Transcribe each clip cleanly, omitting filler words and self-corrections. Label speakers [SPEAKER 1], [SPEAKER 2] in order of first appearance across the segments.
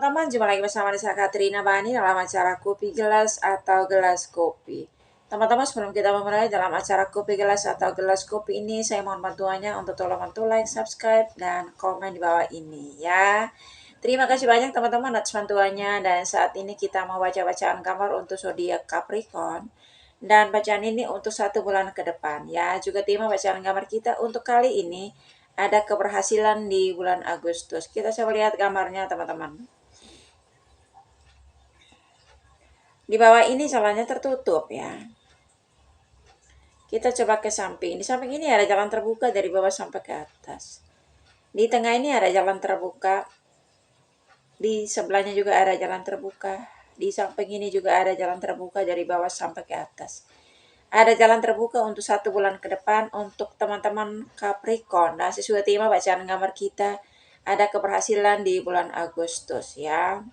[SPEAKER 1] teman-teman, jumpa lagi bersama saya Katrina Bani dalam acara Kopi Gelas atau Gelas Kopi. Teman-teman, sebelum kita memulai dalam acara Kopi Gelas atau Gelas Kopi ini, saya mohon bantuannya untuk tolong bantu like, subscribe, dan komen di bawah ini ya. Terima kasih banyak teman-teman atas bantuannya, dan saat ini kita mau baca bacaan gambar untuk zodiak Capricorn. Dan bacaan ini untuk 1 bulan ke depan ya. Juga tema bacaan gambar kita untuk kali ini ada keberhasilan di bulan Agustus. Kita coba lihat gambarnya teman-teman. Di bawah ini jalannya tertutup ya. Kita coba ke samping. Di samping ini ada jalan terbuka dari bawah sampai ke atas. Di tengah ini ada jalan terbuka. Di sebelahnya juga ada jalan terbuka. Di samping ini juga ada jalan terbuka dari bawah sampai ke atas. Ada jalan terbuka untuk 1 bulan ke depan untuk teman-teman Capricorn. Dan sesuai tema bacaan gambar kita, ada keberhasilan di bulan Agustus ya.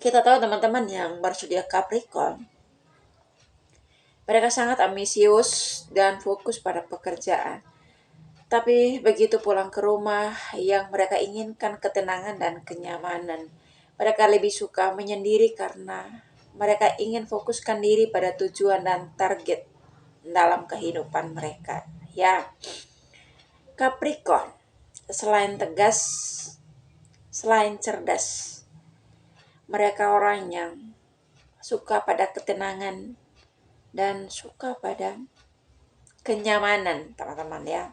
[SPEAKER 1] Kita tahu teman-teman yang bersedia Capricorn, mereka sangat ambisius dan fokus pada pekerjaan. Tapi begitu pulang ke rumah, yang mereka inginkan ketenangan dan kenyamanan. Mereka lebih suka menyendiri karena mereka ingin fokuskan diri pada tujuan dan target dalam kehidupan mereka. Ya, Capricorn, selain tegas, selain cerdas, mereka orang yang suka pada ketenangan dan suka pada kenyamanan, teman-teman ya.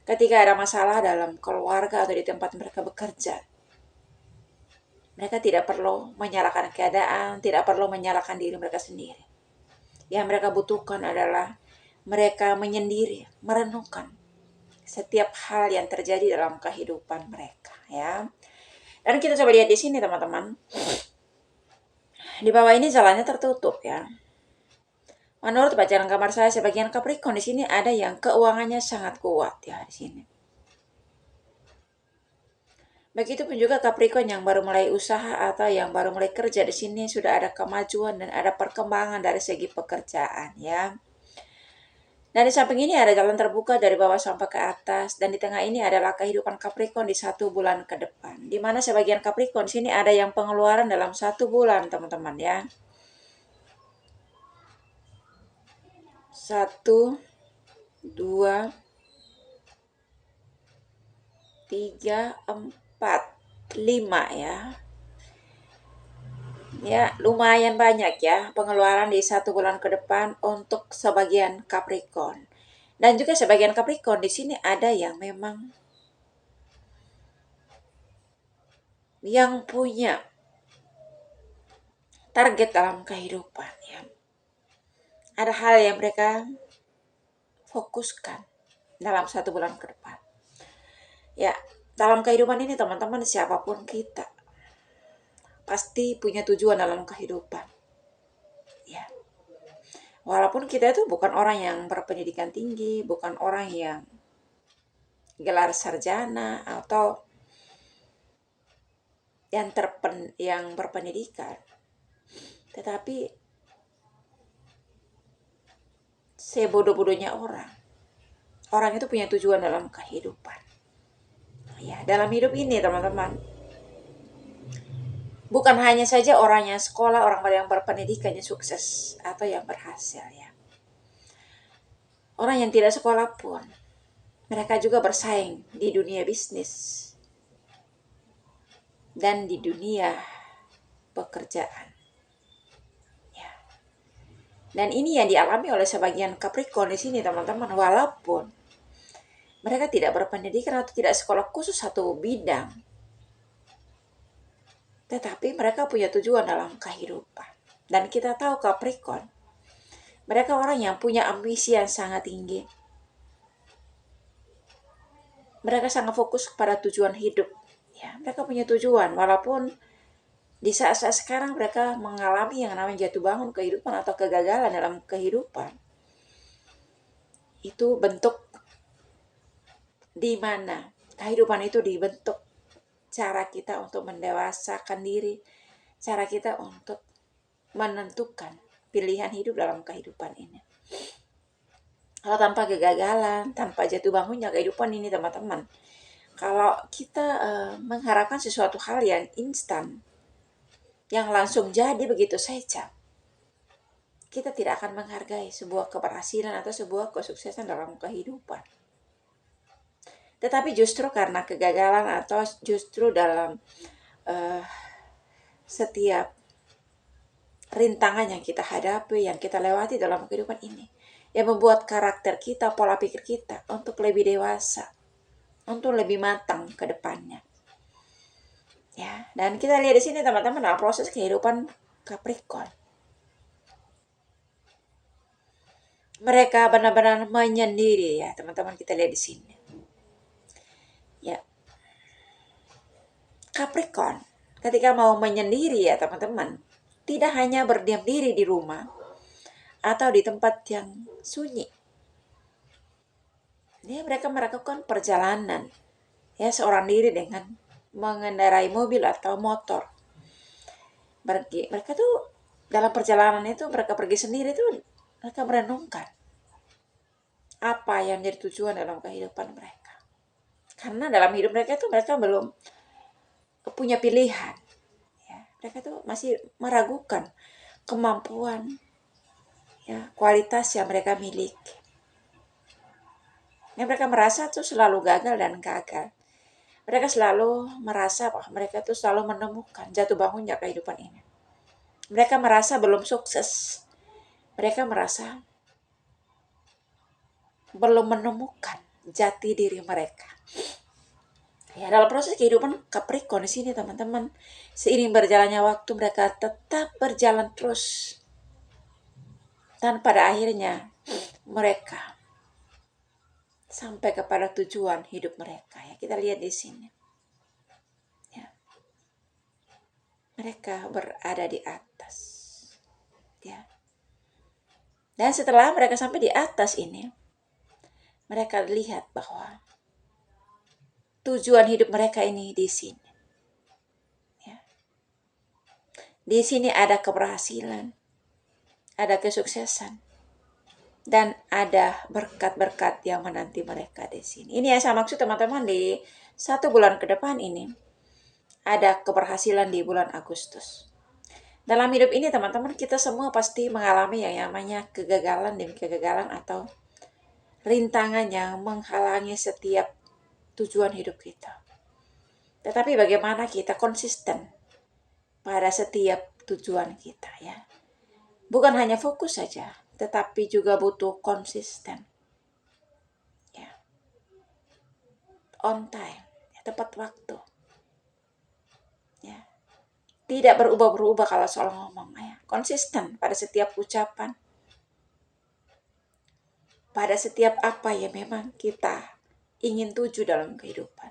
[SPEAKER 1] Ketika ada masalah dalam keluarga atau di tempat mereka bekerja, mereka tidak perlu menyalahkan keadaan, tidak perlu menyalahkan diri mereka sendiri. Yang mereka butuhkan adalah mereka menyendiri, merenungkan setiap hal yang terjadi dalam kehidupan mereka ya. Dan kita coba lihat di sini teman-teman. Di bawah ini jalannya tertutup ya. Menurut bacaan kamar saya, sebagian Capricorn di sini ada yang keuangannya sangat kuat ya di sini. Begitupun juga Capricorn yang baru mulai usaha atau yang baru mulai kerja di sini sudah ada kemajuan dan ada perkembangan dari segi pekerjaan ya. Dan di samping ini ada jalan terbuka dari bawah sampai ke atas, dan di tengah ini adalah kehidupan Capricorn di 1 bulan ke depan. Di mana sebagian Capricorn di sini ada yang pengeluaran dalam 1 bulan, teman-teman ya. 1, 2, 3, 4, 5 ya. Ya, lumayan banyak ya pengeluaran di 1 bulan ke depan untuk sebagian Capricorn. Dan juga sebagian Capricorn di sini ada yang memang yang punya target dalam kehidupan ya. Ada hal yang mereka fokuskan dalam 1 bulan ke depan. Ya, dalam kehidupan ini teman-teman, siapapun kita pasti punya tujuan dalam kehidupan. Ya. Walaupun kita itu bukan orang yang berpendidikan tinggi, bukan orang yang gelar sarjana atau yang berpendidikan. Tetapi sebodoh-bodohnya orang itu punya tujuan dalam kehidupan. Ya, dalam hidup ini teman-teman, bukan hanya saja orang yang sekolah, orang yang berpendidikan yang sukses atau yang berhasil ya. Orang yang tidak sekolah pun, mereka juga bersaing di dunia bisnis dan di dunia pekerjaan. Ya. Dan ini yang dialami oleh sebagian Capricorn di sini teman-teman, walaupun mereka tidak berpendidikan atau tidak sekolah khusus satu bidang, tetapi mereka punya tujuan dalam kehidupan. Dan kita tahu Capricorn, mereka orang yang punya ambisi yang sangat tinggi. Mereka sangat fokus pada tujuan hidup. Ya, mereka punya tujuan, walaupun di saat-saat sekarang mereka mengalami yang namanya jatuh bangun kehidupan atau kegagalan dalam kehidupan. Itu bentuk di mana kehidupan itu dibentuk. Cara kita untuk mendewasakan diri, cara kita untuk menentukan pilihan hidup dalam kehidupan ini. Kalau tanpa kegagalan, tanpa jatuh bangunnya kehidupan ini teman-teman, Kalau kita mengharapkan sesuatu hal yang instan, yang langsung jadi begitu saja, kita tidak akan menghargai sebuah keberhasilan atau sebuah kesuksesan dalam kehidupan. Tetapi justru karena kegagalan atau justru dalam setiap rintangan yang kita hadapi, yang kita lewati dalam kehidupan ini, yang membuat karakter kita, pola pikir kita untuk lebih dewasa, untuk lebih matang ke depannya. Ya, dan kita lihat di sini teman-teman dalam proses kehidupan Capricorn. Mereka benar-benar menyendiri ya, teman-teman, kita lihat di sini. Ya. Capricorn ketika mau menyendiri ya, teman-teman, tidak hanya berdiam diri di rumah atau di tempat yang sunyi. Ya, mereka melakukan perjalanan ya seorang diri dengan mengendarai mobil atau motor. Mereka tuh dalam perjalanan itu, mereka pergi sendiri tuh, mereka merenungkan apa yang menjadi tujuan dalam kehidupan mereka. Karena dalam hidup mereka itu mereka belum punya pilihan. Ya, mereka tuh masih meragukan kemampuan, ya, kualitas yang mereka miliki. Ya, mereka merasa tuh selalu gagal dan gagal. Mereka selalu merasa bahwa mereka tuh selalu menemukan jatuh bangunnya kehidupan ini. Mereka merasa belum sukses. Mereka merasa belum menemukan jati diri mereka. Ya, dalam proses kehidupan Capricorn di sini, teman-teman, seiring berjalannya waktu mereka tetap berjalan terus. Dan pada akhirnya mereka sampai kepada tujuan hidup mereka. Ya, kita lihat di sini. Ya. Mereka berada di atas. Ya. Dan setelah mereka sampai di atas ini, mereka lihat bahwa tujuan hidup mereka ini di sini. Ya. Di sini ada keberhasilan, ada kesuksesan, dan ada berkat-berkat yang menanti mereka di sini. Ini yang saya maksud, teman-teman, di 1 bulan ke depan ini ada keberhasilan di bulan Agustus. Dalam hidup ini, teman-teman, kita semua pasti mengalami yang namanya kegagalan demi kegagalan atau rintangan yang menghalangi setiap tujuan hidup kita. Tetapi bagaimana kita konsisten pada setiap tujuan kita, ya. Bukan hanya fokus saja, tetapi juga butuh konsisten. Ya. On time, ya, tepat waktu. Ya. Tidak berubah-berubah kalau soal ngomong, ya. Konsisten pada setiap ucapan, pada setiap apa yang memang kita ingin tuju dalam kehidupan.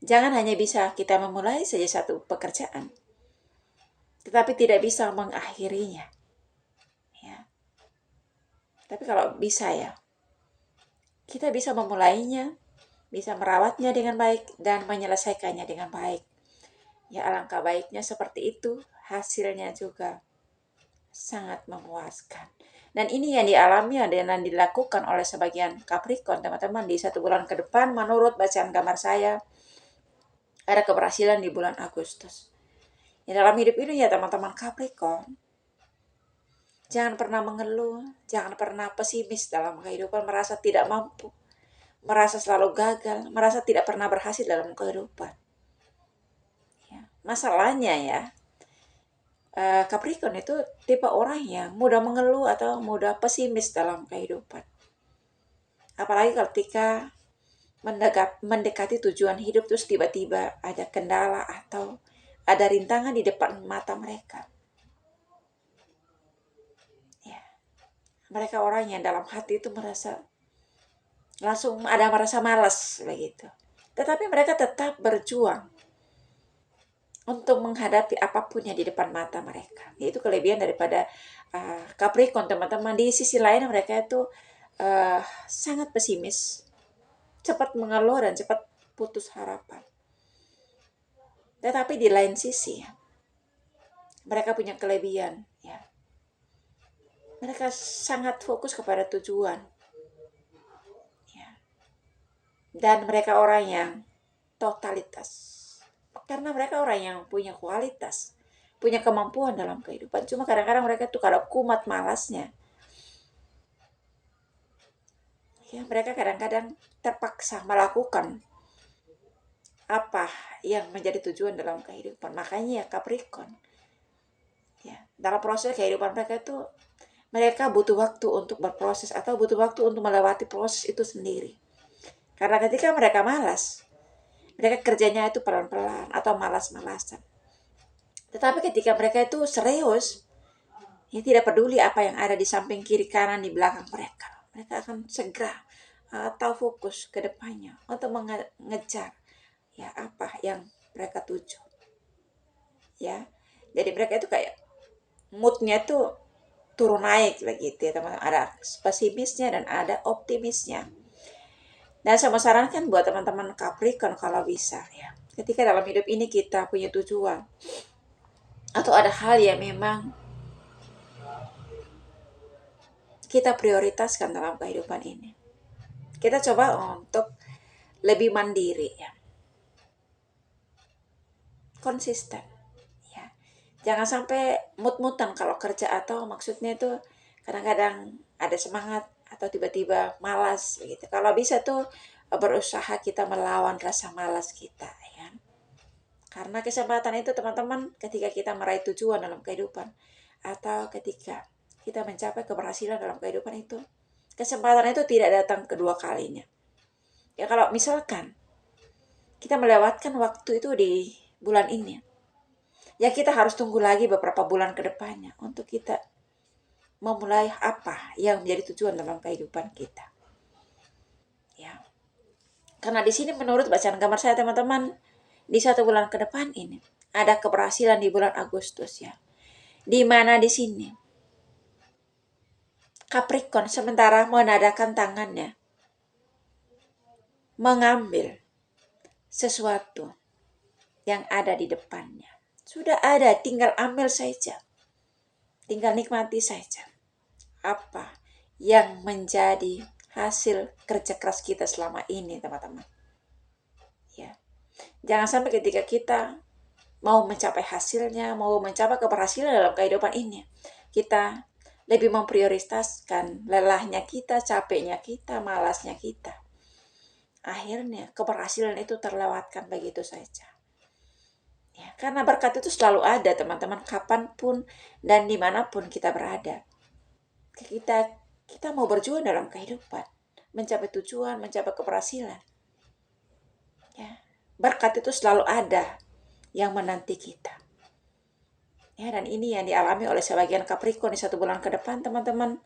[SPEAKER 1] Jangan hanya bisa kita memulai saja satu pekerjaan, tetapi tidak bisa mengakhirinya. Ya. Tapi kalau bisa, ya, kita bisa memulainya, bisa merawatnya dengan baik, dan menyelesaikannya dengan baik. Ya, alangkah baiknya seperti itu, hasilnya juga sangat memuaskan. Dan ini yang dialami dan dilakukan oleh sebagian Capricorn, teman-teman, di 1 bulan ke depan. Menurut bacaan gambar saya, ada keberhasilan di bulan Agustus. Ya, dalam hidup ini ya, teman-teman Capricorn, jangan pernah mengeluh, jangan pernah pesimis dalam kehidupan, merasa tidak mampu, merasa selalu gagal, merasa tidak pernah berhasil dalam kehidupan. Ya, masalahnya ya, Capricorn itu tipe orang yang mudah mengeluh atau mudah pesimis dalam kehidupan. Apalagi ketika mendekati tujuan hidup, terus tiba-tiba ada kendala atau ada rintangan di depan mata mereka. Ya, mereka orang yang dalam hati itu merasa malas begitu. Tetapi mereka tetap berjuang untuk menghadapi apapun yang di depan mata mereka. Itu kelebihan daripada Capricorn, teman-teman. Di sisi lain mereka itu sangat pesimis, cepat mengeluh dan cepat putus harapan. Tetapi di lain sisi, mereka punya kelebihan, ya. Mereka sangat fokus kepada tujuan, ya. Dan mereka orang yang totalitas. Karena mereka orang yang punya kualitas, punya kemampuan dalam kehidupan. Cuma kadang-kadang mereka tuh kalau kumat malasnya, ya mereka kadang-kadang terpaksa melakukan apa yang menjadi tujuan dalam kehidupan. Makanya ya Capricorn, ya dalam proses kehidupan mereka itu mereka butuh waktu untuk berproses atau butuh waktu untuk melewati proses itu sendiri. Karena ketika mereka malas, mereka kerjanya itu pelan-pelan atau malas-malasan. Tetapi ketika mereka itu serius, ya tidak peduli apa yang ada di samping kiri kanan di belakang mereka. Mereka akan segera atau fokus ke depannya untuk mengejar ya apa yang mereka tuju. Ya. Jadi mereka itu kayak moodnya itu turun naik begitu ya teman-teman. Ada pesimisnya dan ada optimisnya. Dan saya mau sarankan buat teman-teman Capricorn kalau bisa ya. Ketika dalam hidup ini kita punya tujuan atau ada hal yang memang kita prioritaskan dalam kehidupan ini. Kita coba untuk lebih mandiri ya. Konsisten ya. Jangan sampai mut-mutan kalau kerja atau maksudnya itu kadang-kadang ada semangat atau tiba-tiba malas begitu. Kalau bisa tuh berusaha kita melawan rasa malas kita ya. Karena kesempatan itu teman-teman ketika kita meraih tujuan dalam kehidupan atau ketika kita mencapai keberhasilan dalam kehidupan itu, kesempatan itu tidak datang kedua kalinya. Ya kalau misalkan kita melewatkan waktu itu di bulan ini, ya kita harus tunggu lagi beberapa bulan ke depannya untuk kita memulai apa yang menjadi tujuan dalam kehidupan kita. Ya. Karena di sini menurut bacaan gambar saya teman-teman, di 1 bulan ke depan ini ada keberhasilan di bulan Agustus ya. Di mana di sini Capricorn sementara menadakan tangannya mengambil sesuatu yang ada di depannya. Sudah ada, tinggal ambil saja. Tinggal nikmati saja apa yang menjadi hasil kerja keras kita selama ini, teman-teman. Ya. Jangan sampai ketika kita mau mencapai hasilnya, mau mencapai keberhasilan dalam kehidupan ini, kita lebih memprioritaskan lelahnya kita, capeknya kita, malasnya kita. Akhirnya keberhasilan itu terlewatkan begitu saja. Ya, karena berkat itu selalu ada teman-teman, kapanpun dan dimanapun kita berada. Kita mau berjuang dalam kehidupan, mencapai tujuan, mencapai keberhasilan. Ya, berkat itu selalu ada yang menanti kita. Ya, dan ini yang dialami oleh sebagian Capricorn di 1 bulan ke depan teman-teman.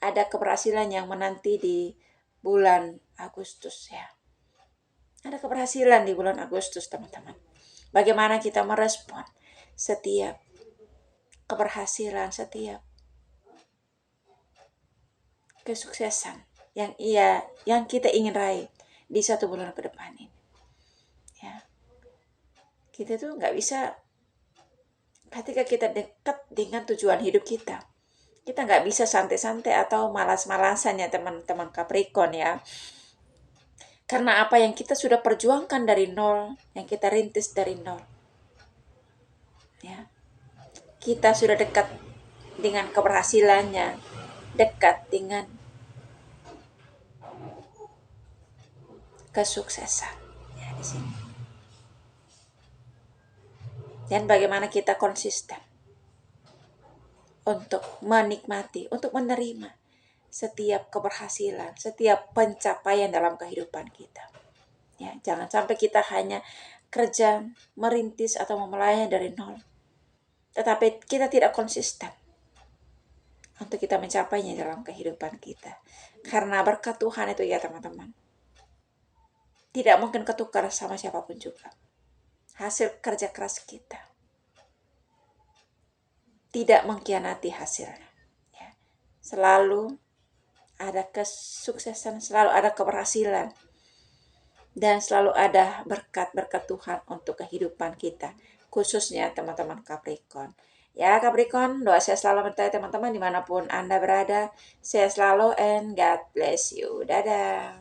[SPEAKER 1] Ada keberhasilan yang menanti di bulan Agustus ya. Ada keberhasilan di bulan Agustus teman-teman. Bagaimana kita merespon setiap keberhasilan, setiap kesuksesan yang kita ingin raih di 1 bulan ke depan ini. Ya. Kita tuh nggak bisa ketika kita dekat dengan tujuan hidup kita nggak bisa santai-santai atau malas-malasan ya teman-teman Capricorn ya. Karena apa yang kita sudah perjuangkan dari nol, yang kita rintis dari nol. Ya. Kita sudah dekat dengan keberhasilannya, dekat dengan kesuksesan. Ya, di sini. Dan bagaimana kita konsisten untuk menikmati, untuk menerima setiap keberhasilan, setiap pencapaian dalam kehidupan kita. Ya, jangan sampai kita hanya kerja, merintis atau memulainya dari nol. Tetapi kita tidak konsisten untuk kita mencapainya dalam kehidupan kita. Karena berkat Tuhan itu ya teman-teman, tidak mungkin ketukar sama siapapun juga. Hasil kerja keras kita tidak mengkhianati hasilnya. Ya. Selalu ada kesuksesan, selalu ada keberhasilan, dan selalu ada berkat-berkat Tuhan untuk kehidupan kita, khususnya teman-teman Capricorn. Ya Capricorn, doa saya selalu menyertai teman-teman dimanapun Anda berada. Saya selalu and God bless you. Dadah.